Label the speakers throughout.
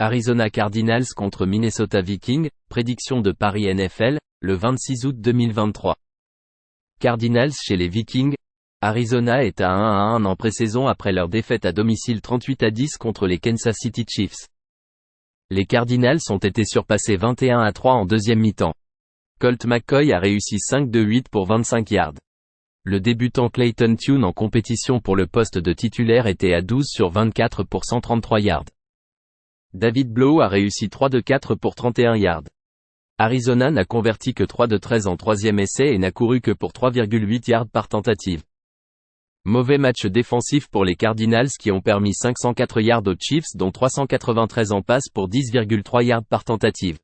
Speaker 1: Arizona Cardinals contre Minnesota Vikings, prédiction de Paris NFL, le 26 août 2023. Cardinals chez les Vikings. Arizona est à 1-1 en pré-saison après leur défaite à domicile 38-10 contre les Kansas City Chiefs. Les Cardinals ont été surpassés 21-3 en deuxième mi-temps. Colt McCoy a réussi 5 de 8 pour 25 yards. Le débutant Clayton Tune en compétition pour le poste de titulaire était à 12 sur 24 pour 133 yards. David Blough a réussi 3 de 4 pour 31 yards. Arizona n'a converti que 3 de 13 en troisième essai et n'a couru que pour 3,8 yards par tentative. Mauvais match défensif pour les Cardinals qui ont permis 504 yards aux Chiefs dont 393 en passe pour 10,3 yards par tentative.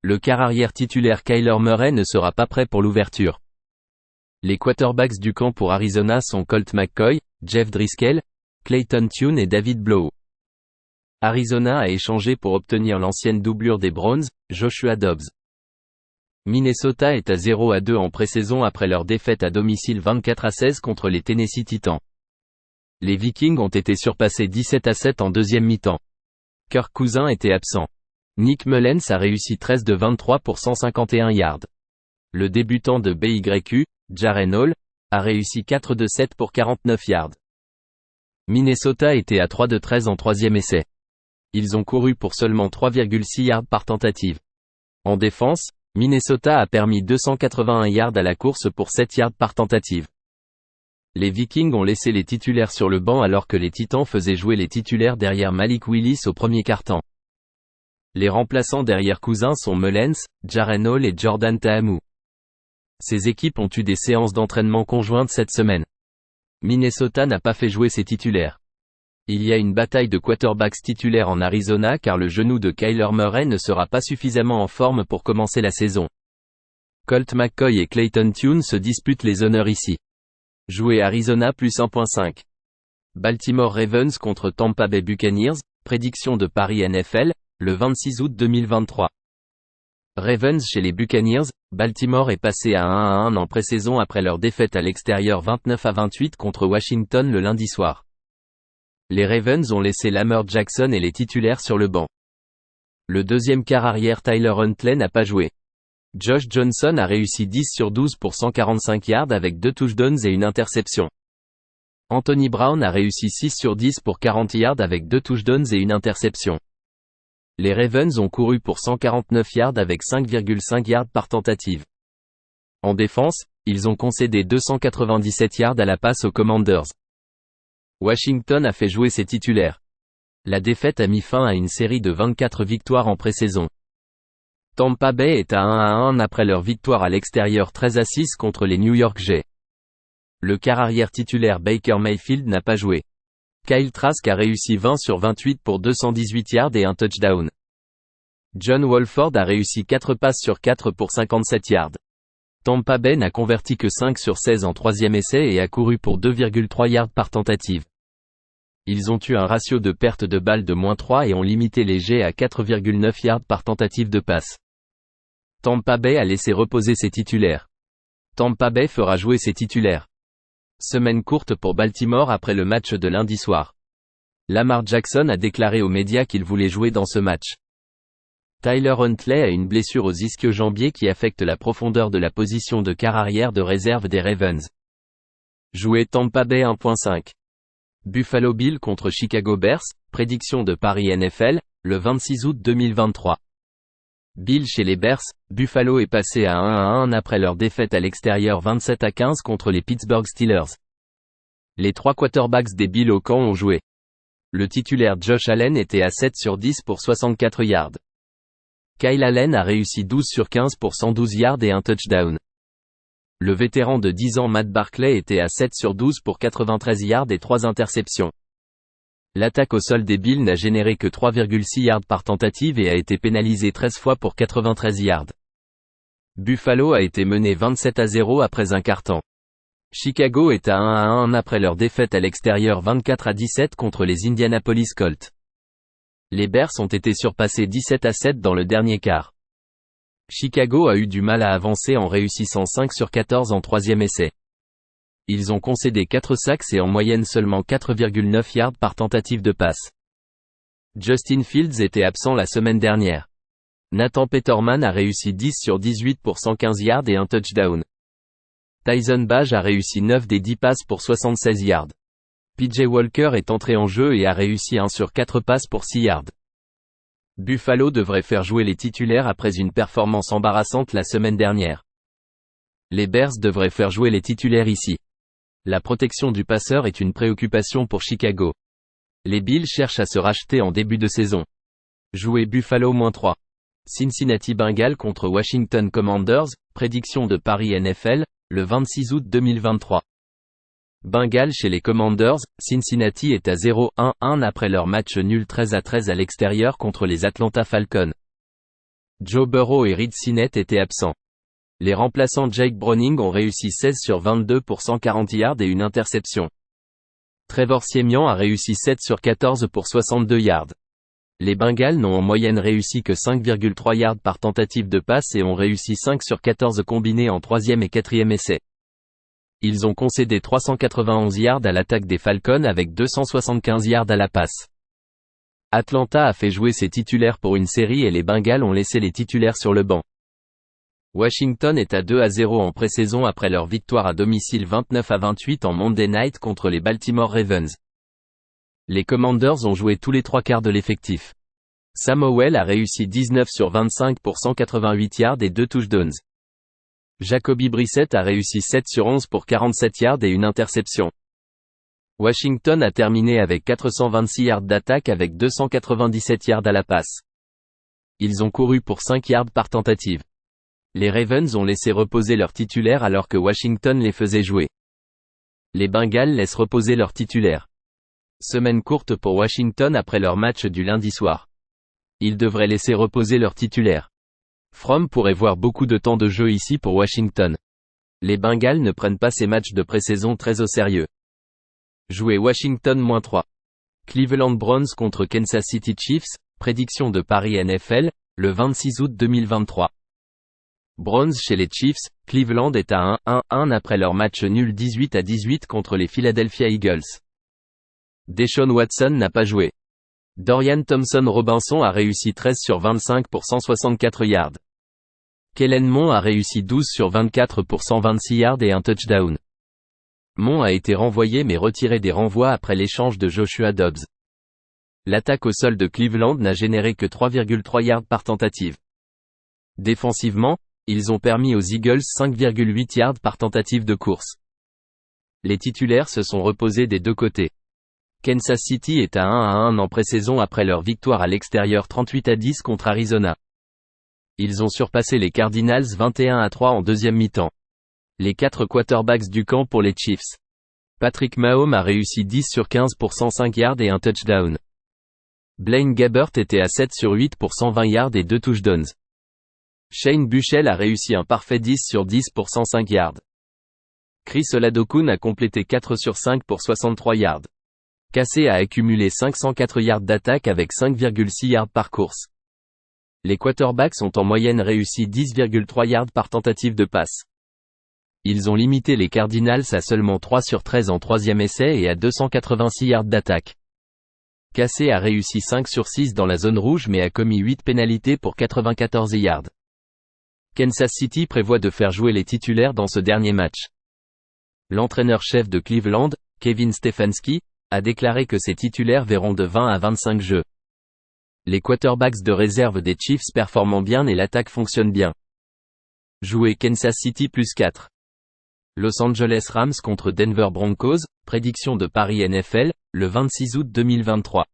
Speaker 1: Le quart arrière titulaire Kyler Murray ne sera pas prêt pour l'ouverture. Les quarterbacks du camp pour Arizona sont Colt McCoy, Jeff Driskel, Clayton Tune et David Blough. Arizona a échangé pour obtenir l'ancienne doublure des Browns, Joshua Dobbs. Minnesota est à 0-2 en pré-saison après leur défaite à domicile 24-16 contre les Tennessee Titans. Les Vikings ont été surpassés 17-7 en deuxième mi-temps. Kirk Cousins était absent. Nick Mullens a réussi 13 de 23 pour 151 yards. Le débutant de BYU, Jaren Hall, a réussi 4 de 7 pour 49 yards. Minnesota était à 3 de 13 en troisième essai. Ils ont couru pour seulement 3,6 yards par tentative. En défense, Minnesota a permis 281 yards à la course pour 7 yards par tentative. Les Vikings ont laissé les titulaires sur le banc alors que les Titans faisaient jouer les titulaires derrière Malik Willis au premier quart-temps. Les remplaçants derrière Cousins sont Mullens, Jaren Hall et Jordan Ta'amu. Ces équipes ont eu des séances d'entraînement conjointes cette semaine. Minnesota n'a pas fait jouer ses titulaires. Il y a une bataille de quarterbacks titulaires en Arizona car le genou de Kyler Murray ne sera pas suffisamment en forme pour commencer la saison. Colt McCoy et Clayton Tune se disputent les honneurs ici. Jouer Arizona plus 1.5. Baltimore Ravens contre Tampa Bay Buccaneers, prédiction de Paris NFL, le 26 août 2023. Ravens chez les Buccaneers, Baltimore est passé à 1-1 en pré-saison après leur défaite à l'extérieur 29-28 contre Washington le lundi soir. Les Ravens ont laissé Lamar Jackson et les titulaires sur le banc. Le deuxième quart arrière Tyler Huntley n'a pas joué. Josh Johnson a réussi 10 sur 12 pour 145 yards avec 2 touchdowns et une interception. Anthony Brown a réussi 6 sur 10 pour 40 yards avec 2 touchdowns et une interception. Les Ravens ont couru pour 149 yards avec 5,5 yards par tentative. En défense, ils ont concédé 297 yards à la passe aux Commanders. Washington a fait jouer ses titulaires. La défaite a mis fin à une série de 24 victoires en pré-saison. Tampa Bay est à 1-1 après leur victoire à l'extérieur 13-6 contre les New York Jets. Le quart arrière titulaire Baker Mayfield n'a pas joué. Kyle Trask a réussi 20 sur 28 pour 218 yards et un touchdown. John Wolford a réussi 4 passes sur 4 pour 57 yards. Tampa Bay n'a converti que 5 sur 16 en troisième essai et a couru pour 2,3 yards par tentative. Ils ont eu un ratio de perte de balles de -3 et ont limité les jets à 4,9 yards par tentative de passe. Tampa Bay a laissé reposer ses titulaires. Tampa Bay fera jouer ses titulaires. Semaine courte pour Baltimore après le match de lundi soir. Lamar Jackson a déclaré aux médias qu'il voulait jouer dans ce match. Tyler Huntley a une blessure aux ischio-jambiers qui affecte la profondeur de la position de quart arrière de réserve des Ravens. Jouer Tampa Bay 1.5. Buffalo Bills contre Chicago Bears, prédiction de Paris NFL, le 26 août 2023. Bills chez les Bears, Buffalo est passé à 1-1 après leur défaite à l'extérieur 27-15 contre les Pittsburgh Steelers. Les trois quarterbacks des Bills au camp ont joué. Le titulaire Josh Allen était à 7 sur 10 pour 64 yards. Kyle Allen a réussi 12 sur 15 pour 112 yards et un touchdown. Le vétéran de 10 ans Matt Barkley était à 7 sur 12 pour 93 yards et 3 interceptions. L'attaque au sol des Bills n'a généré que 3,6 yards par tentative et a été pénalisée 13 fois pour 93 yards. Buffalo a été mené 27-0 après un quart-temps. Chicago est à 1-1 après leur défaite à l'extérieur 24-17 contre les Indianapolis Colts. Les Bears ont été surpassés 17-7 dans le dernier quart. Chicago a eu du mal à avancer en réussissant 5 sur 14 en troisième essai. Ils ont concédé 4 sacks et en moyenne seulement 4,9 yards par tentative de passe. Justin Fields était absent la semaine dernière. Nathan Peterman a réussi 10 sur 18 pour 115 yards et un touchdown. Tyson Bagge a réussi 9 des 10 passes pour 76 yards. PJ Walker est entré en jeu et a réussi 1 sur 4 passes pour 6 yards. Buffalo devrait faire jouer les titulaires après une performance embarrassante la semaine dernière. Les Bears devraient faire jouer les titulaires ici. La protection du passeur est une préoccupation pour Chicago. Les Bills cherchent à se racheter en début de saison. Jouer Buffalo -3. Cincinnati Bengals contre Washington Commanders, prédiction de Paris NFL, le 26 août 2023. Bengals chez les Commanders, Cincinnati est à 0-1-1 après leur match nul 13-13 à l'extérieur contre les Atlanta Falcons. Joe Burrow et Reid Sinnett étaient absents. Les remplaçants Jake Browning ont réussi 16 sur 22 pour 140 yards et une interception. Trevor Siemian a réussi 7 sur 14 pour 62 yards. Les Bengals n'ont en moyenne réussi que 5,3 yards par tentative de passe et ont réussi 5 sur 14 combinés en troisième et quatrième essai. Ils ont concédé 391 yards à l'attaque des Falcons avec 275 yards à la passe. Atlanta a fait jouer ses titulaires pour une série et les Bengals ont laissé les titulaires sur le banc. Washington est à 2-0 en pré-saison après leur victoire à domicile 29-28 en Monday Night contre les Baltimore Ravens. Les Commanders ont joué tous les trois quarts de l'effectif. Sam Howell a réussi 19 sur 25 pour 188 yards et 2 touchdowns. Jacoby Brissett a réussi 7 sur 11 pour 47 yards et une interception. Washington a terminé avec 426 yards d'attaque avec 297 yards à la passe. Ils ont couru pour 5 yards par tentative. Les Ravens ont laissé reposer leurs titulaires alors que Washington les faisait jouer. Les Bengals laissent reposer leurs titulaires. Semaine courte pour Washington après leur match du lundi soir. Ils devraient laisser reposer leurs titulaires. Fromm pourrait voir beaucoup de temps de jeu ici pour Washington. Les Bengals ne prennent pas ces matchs de pré-saison très au sérieux. Jouer Washington -3. Cleveland Browns contre Kansas City Chiefs, prédiction de Paris NFL, le 26 août 2023. Browns chez les Chiefs, Cleveland est à 1-1 après leur match nul 18-18 contre les Philadelphia Eagles. Deshaun Watson n'a pas joué. Dorian Thompson-Robinson a réussi 13 sur 25 pour 164 yards. Kellen Mond a réussi 12 sur 24 pour 126 yards et un touchdown. Mond a été renvoyé mais retiré des renvois après l'échange de Joshua Dobbs. L'attaque au sol de Cleveland n'a généré que 3,3 yards par tentative. Défensivement, ils ont permis aux Eagles 5,8 yards par tentative de course. Les titulaires se sont reposés des deux côtés. Kansas City est à 1-1 en pré-saison après leur victoire à l'extérieur 38-10 contre Arizona. Ils ont surpassé les Cardinals 21-3 en deuxième mi-temps. Les 4 quarterbacks du camp pour les Chiefs. Patrick Mahomes a réussi 10 sur 15 pour 105 yards et un touchdown. Blaine Gabbert était à 7 sur 8 pour 120 yards et 2 touchdowns. Shane Buechele a réussi un parfait 10 sur 10 pour 105 yards. Chris Oladokun a complété 4 sur 5 pour 63 yards. Cassé a accumulé 504 yards d'attaque avec 5,6 yards par course. Les quarterbacks ont en moyenne réussi 10,3 yards par tentative de passe. Ils ont limité les Cardinals à seulement 3 sur 13 en troisième essai et à 286 yards d'attaque. Cassé a réussi 5 sur 6 dans la zone rouge mais a commis 8 pénalités pour 94 yards. Kansas City prévoit de faire jouer les titulaires dans ce dernier match. L'entraîneur-chef de Cleveland, Kevin Stefanski, a déclaré que ses titulaires verront de 20 à 25 jeux. Les quarterbacks de réserve des Chiefs performent bien et l'attaque fonctionne bien. Jouer Kansas City +4. Los Angeles Rams contre Denver Broncos, prédiction de Paris NFL, le 26 août 2023.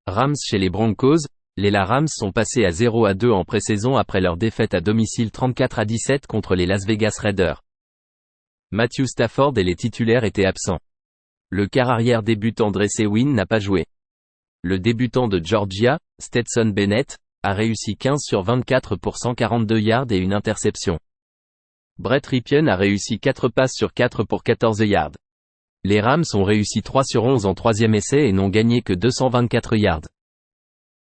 Speaker 1: Rams chez les Broncos, les Rams sont passés à 0-2 en pré-saison après leur défaite à domicile 34-17 contre les Las Vegas Raiders. Matthew Stafford et les titulaires étaient absents. Le quart arrière débutant Dresse Wynn n'a pas joué. Le débutant de Georgia, Stetson Bennett, a réussi 15 sur 24 pour 142 yards et une interception. Brett Rypien a réussi 4 passes sur 4 pour 14 yards. Les Rams ont réussi 3 sur 11 en troisième essai et n'ont gagné que 224 yards.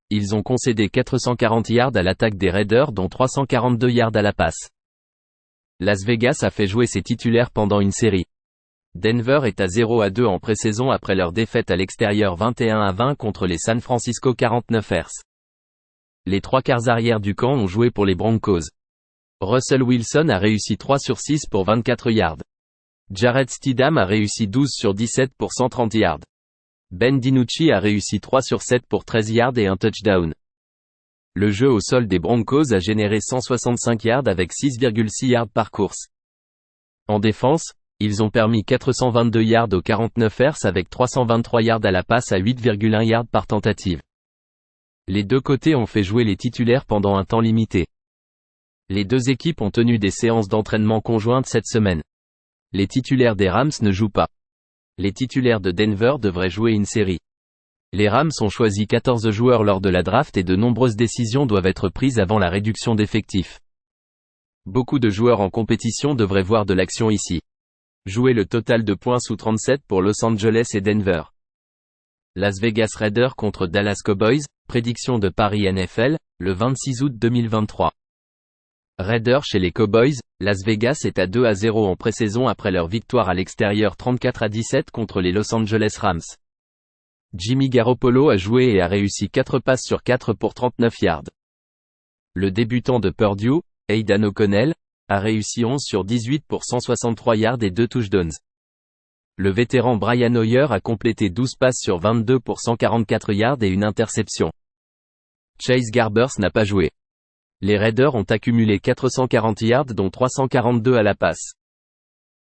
Speaker 1: Ils ont concédé 440 yards à l'attaque des Raiders dont 342 yards à la passe. Las Vegas a fait jouer ses titulaires pendant une série. Denver est à 0-2 en pré-saison après leur défaite à l'extérieur 21-20 contre les San Francisco 49ers. Les trois quarts arrière du camp ont joué pour les Broncos. Russell Wilson a réussi 3 sur 6 pour 24 yards. Jarrett Stidham a réussi 12 sur 17 pour 130 yards. Ben DiNucci a réussi 3 sur 7 pour 13 yards et un touchdown. Le jeu au sol des Broncos a généré 165 yards avec 6,6 yards par course. En défense, ils ont permis 422 yards aux 49ers avec 323 yards à la passe à 8,1 yards par tentative. Les deux côtés ont fait jouer les titulaires pendant un temps limité. Les deux équipes ont tenu des séances d'entraînement conjointes cette semaine. Les titulaires des Rams ne jouent pas. Les titulaires de Denver devraient jouer une série. Les Rams ont choisi 14 joueurs lors de la draft et de nombreuses décisions doivent être prises avant la réduction d'effectifs. Beaucoup de joueurs en compétition devraient voir de l'action ici. Jouer le total de points sous 37 pour Los Angeles et Denver. Las Vegas Raiders contre Dallas Cowboys, prédiction de Paris NFL, le 26 août 2023. Raiders chez les Cowboys, Las Vegas est à 2-0 en pré-saison après leur victoire à l'extérieur 34-17 contre les Los Angeles Rams. Jimmy Garoppolo a joué et a réussi 4 passes sur 4 pour 39 yards. Le débutant de Purdue, Aidan O'Connell, a réussi 11 sur 18 pour 163 yards et 2 touchdowns. Le vétéran Brian Hoyer a complété 12 passes sur 22 pour 144 yards et une interception. Chase Garbers n'a pas joué. Les Raiders ont accumulé 440 yards dont 342 à la passe.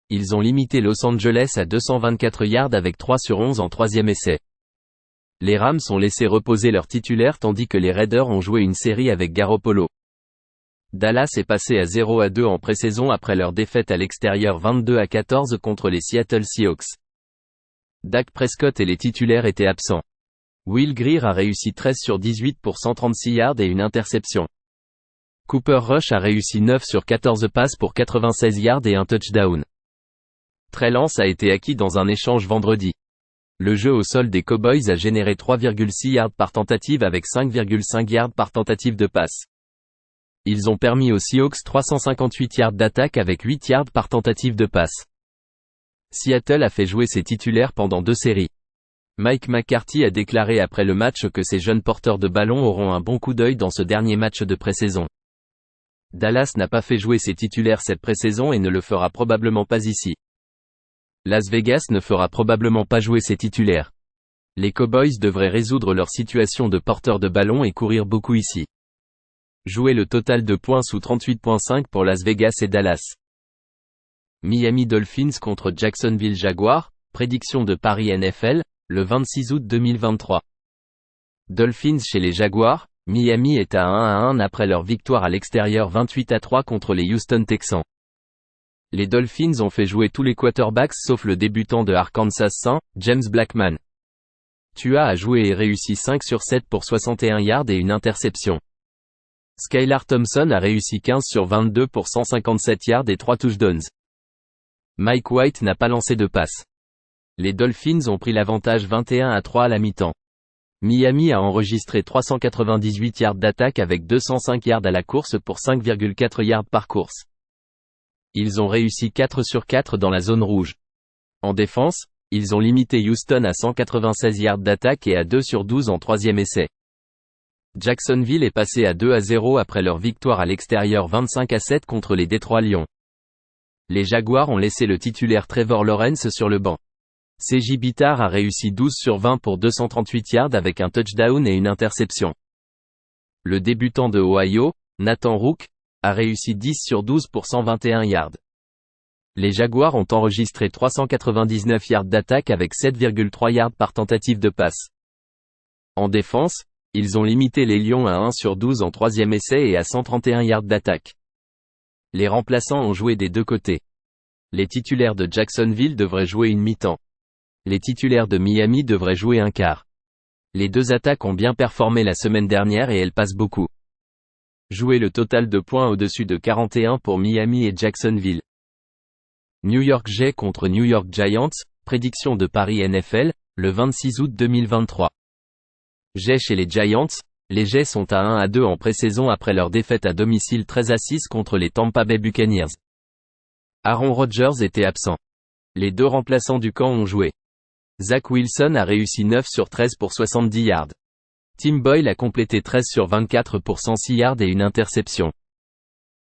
Speaker 1: Ils ont limité Los Angeles à 224 yards avec 3 sur 11 en troisième essai. Les Rams ont laissé reposer leurs titulaires tandis que les Raiders ont joué une série avec Garoppolo. Dallas est passé à 0-2 en pré-saison après leur défaite à l'extérieur 22-14 contre les Seattle Seahawks. Dak Prescott et les titulaires étaient absents. Will Grier a réussi 13 sur 18 pour 136 yards et une interception. Cooper Rush a réussi 9 sur 14 passes pour 96 yards et un touchdown. Trey Lance a été acquis dans un échange vendredi. Le jeu au sol des Cowboys a généré 3,6 yards par tentative avec 5,5 yards par tentative de passe. Ils ont permis aux Seahawks 358 yards d'attaque avec 8 yards par tentative de passe. Seattle a fait jouer ses titulaires pendant 2 séries. Mike McCarthy a déclaré après le match que ces jeunes porteurs de ballon auront un bon coup d'œil dans ce dernier match de pré-saison. Dallas n'a pas fait jouer ses titulaires cette pré-saison et ne le fera probablement pas ici. Las Vegas ne fera probablement pas jouer ses titulaires. Les Cowboys devraient résoudre leur situation de porteur de ballon et courir beaucoup ici. Jouer le total de points sous 38.5 pour Las Vegas et Dallas. Miami Dolphins contre Jacksonville Jaguars, prédiction de Paris NFL, le 26 août 2023. Dolphins chez les Jaguars, Miami est à 1-1 après leur victoire à l'extérieur 28-3 contre les Houston Texans. Les Dolphins ont fait jouer tous les quarterbacks sauf le débutant de Arkansas St. James Blackman. Tua a joué et réussi 5 sur 7 pour 61 yards et une interception. Skylar Thompson a réussi 15 sur 22 pour 157 yards et 3 touchdowns. Mike White n'a pas lancé de passe. Les Dolphins ont pris l'avantage 21-3 à la mi-temps. Miami a enregistré 398 yards d'attaque avec 205 yards à la course pour 5,4 yards par course. Ils ont réussi 4 sur 4 dans la zone rouge. En défense, ils ont limité Houston à 196 yards d'attaque et à 2 sur 12 en troisième essai. Jacksonville est passé à 2-0 après leur victoire à l'extérieur 25-7 contre les Détroit Lions. Les Jaguars ont laissé le titulaire Trevor Lawrence sur le banc. C.J. Beathard a réussi 12 sur 20 pour 238 yards avec un touchdown et une interception. Le débutant de Ohio, Nathan Rook, a réussi 10 sur 12 pour 121 yards. Les Jaguars ont enregistré 399 yards d'attaque avec 7,3 yards par tentative de passe. En défense, ils ont limité les Lions à 1 sur 12 en troisième essai et à 131 yards d'attaque. Les remplaçants ont joué des deux côtés. Les titulaires de Jacksonville devraient jouer une mi-temps. Les titulaires de Miami devraient jouer un quart. Les deux attaques ont bien performé la semaine dernière et elles passent beaucoup. Jouer le total de points au-dessus de 41 pour Miami et Jacksonville. New York Jets contre New York Giants, prédiction de Paris NFL, le 26 août 2023. Jets chez les Giants, les Jets sont à 1-2 en pré-saison après leur défaite à domicile 13-6 contre les Tampa Bay Buccaneers. Aaron Rodgers était absent. Les deux remplaçants du camp ont joué. Zach Wilson a réussi 9 sur 13 pour 70 yards. Tim Boyle a complété 13 sur 24 pour 106 yards et une interception.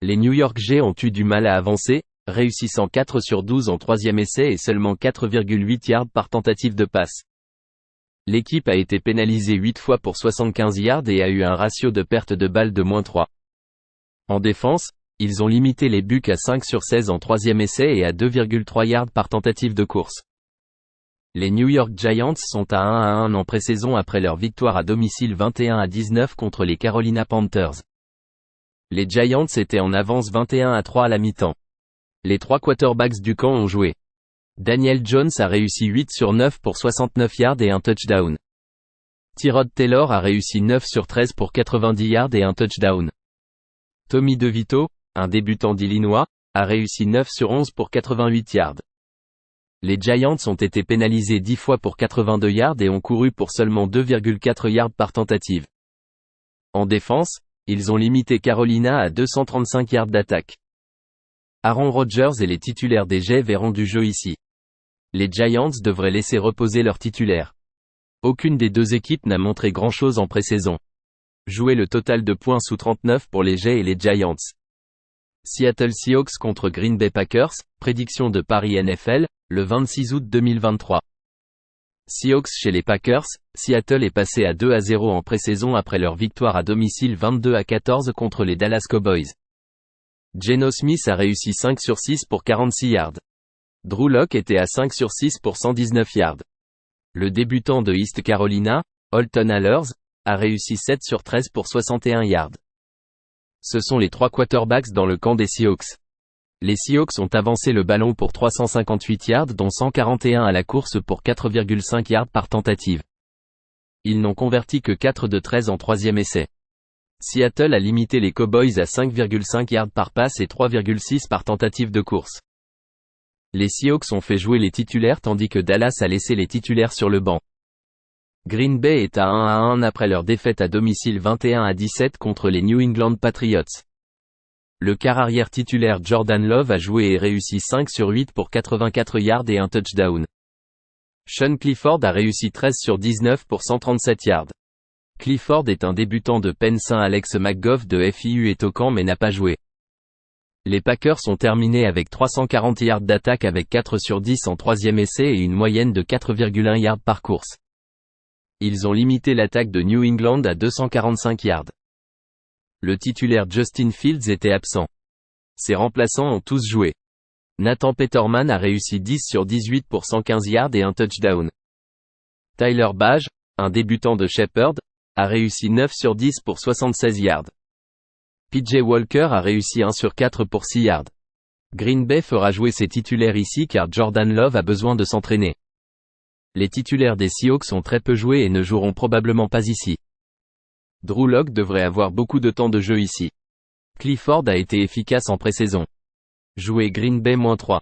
Speaker 1: Les New York Jets ont eu du mal à avancer, réussissant 4 sur 12 en troisième essai et seulement 4,8 yards par tentative de passe. L'équipe a été pénalisée 8 fois pour 75 yards et a eu un ratio de perte de balle de -3. En défense, ils ont limité les Bucs à 5 sur 16 en troisième essai et à 2,3 yards par tentative de course. Les New York Giants sont à 1-1 en pré-saison après leur victoire à domicile 21-19 contre les Carolina Panthers. Les Giants étaient en avance 21-3 à la mi-temps. Les trois quarterbacks du camp ont joué. Daniel Jones a réussi 8 sur 9 pour 69 yards et un touchdown. Tyrod Taylor a réussi 9 sur 13 pour 90 yards et un touchdown. Tommy DeVito, un débutant d'Illinois, a réussi 9 sur 11 pour 88 yards. Les Giants ont été pénalisés 10 fois pour 82 yards et ont couru pour seulement 2,4 yards par tentative. En défense, ils ont limité Carolina à 235 yards d'attaque. Aaron Rodgers et les titulaires des Jets verront du jeu ici. Les Giants devraient laisser reposer leurs titulaires. Aucune des deux équipes n'a montré grand-chose en pré-saison. Jouer le total de points sous 39 pour les Jets et les Giants. Seattle Seahawks contre Green Bay Packers, prédiction de Paris NFL, le 26 août 2023. Seahawks chez les Packers, Seattle est passé à 2-0 en pré-saison après leur victoire à domicile 22-14 contre les Dallas Cowboys. Geno Smith a réussi 5 sur 6 pour 46 yards. Drew Lock était à 5 sur 6 pour 119 yards. Le débutant de East Carolina, Holton Ahlers, a réussi 7 sur 13 pour 61 yards. Ce sont les trois quarterbacks dans le camp des Seahawks. Les Seahawks ont avancé le ballon pour 358 yards dont 141 à la course pour 4,5 yards par tentative. Ils n'ont converti que 4 de 13 en troisième essai. Seattle a limité les Cowboys à 5,5 yards par passe et 3,6 par tentative de course. Les Seahawks ont fait jouer les titulaires tandis que Dallas a laissé les titulaires sur le banc. Green Bay est à 1-1 après leur défaite à domicile 21-17 contre les New England Patriots. Le quart arrière titulaire Jordan Love a joué et réussi 5 sur 8 pour 84 yards et un touchdown. Sean Clifford a réussi 13 sur 19 pour 137 yards. Clifford est un débutant de Penn. Alex McGough de FIU est au camp mais n'a pas joué. Les Packers ont terminé avec 340 yards d'attaque avec 4 sur 10 en troisième essai et une moyenne de 4,1 yards par course. Ils ont limité l'attaque de New England à 245 yards. Le titulaire Justin Fields était absent. Ses remplaçants ont tous joué. Nathan Peterman a réussi 10 sur 18 pour 115 yards et un touchdown. Tyler Badge, un débutant de Shepherd, a réussi 9 sur 10 pour 76 yards. PJ Walker a réussi 1 sur 4 pour 6 yards. Green Bay fera jouer ses titulaires ici car Jordan Love a besoin de s'entraîner. Les titulaires des Seahawks ont très peu joué et ne joueront probablement pas ici. Drew Lock devrait avoir beaucoup de temps de jeu ici. Clifford a été efficace en pré-saison. Jouer Green Bay -3.